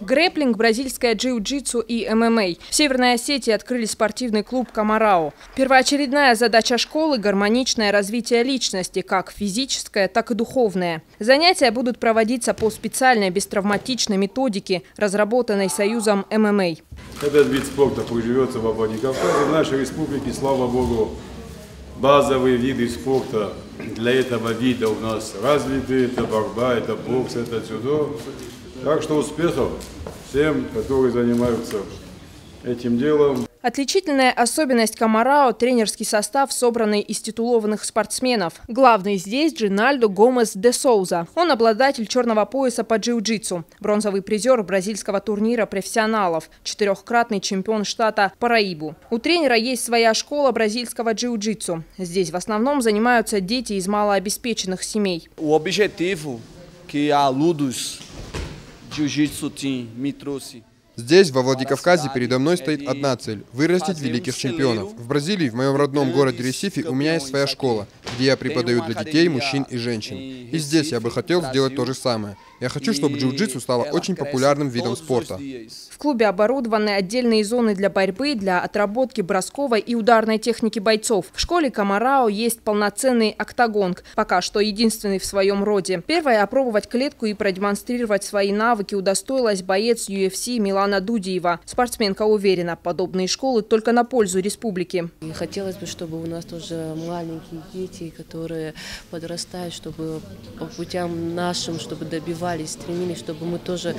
Грэпплинг, бразильское джиу-джитсу и ММА. В Северной Осетии открыли спортивный клуб «Камарао». Первоочередная задача школы – гармоничное развитие личности, как физическое, так и духовное. Занятия будут проводиться по специальной бестравматичной методике, разработанной Союзом ММА. Этот вид спорта приживется в Владикавказе. В нашей республике, слава богу, базовые виды спорта для этого вида у нас развиты. Это борьба, это бокс, это дзюдо. Так что успехов всем, которые занимаются этим делом. Отличительная особенность «Камарао» – тренерский состав, собранный из титулованных спортсменов. Главный здесь – Джинальдо Гомес де Соуза. Он обладатель черного пояса по джиу-джитсу, бронзовый призер бразильского турнира профессионалов, 4-кратный чемпион штата Параибу. У тренера есть своя школа бразильского джиу-джитсу. Здесь в основном занимаются дети из малообеспеченных семей. O objetivo que a Ludus Jiu-Jitsu Team me trouxe. Здесь, во Владикавказе, передо мной стоит одна цель – вырастить великих чемпионов. В Бразилии, в моем родном городе Ресифи, у меня есть своя школа, где я преподаю для детей, мужчин и женщин. И здесь я бы хотел сделать то же самое. Я хочу, чтобы джиу-джитсу стало очень популярным видом спорта. В клубе оборудованы отдельные зоны для борьбы, для отработки бросковой и ударной техники бойцов. В школе «Камарао» есть полноценный октагонг, пока что единственный в своем роде. Первая опробовать клетку и продемонстрировать свои навыки удостоилась боец UFC Милана Дудиева. Спортсменка уверена, подобные школы только на пользу республике. И хотелось бы, чтобы у нас тоже маленькие дети, которые подрастают, чтобы по путям нашим, чтобы добивались, стремились, чтобы мы тоже,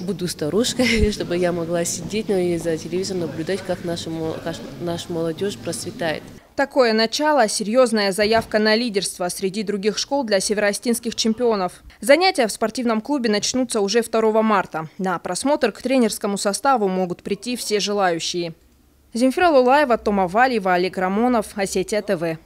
буду старушкой, чтобы я могла сидеть за телевизором, наблюдать, как наша молодежь процветает. Такое начало – серьезная заявка на лидерство среди других школ для североостинских чемпионов. Занятия в спортивном клубе начнутся уже 2 марта. На просмотр к тренерскому составу могут прийти все желающие. Земфира Лулаева, Тома Валиева, Олег Рамонов, Осетия ТВ.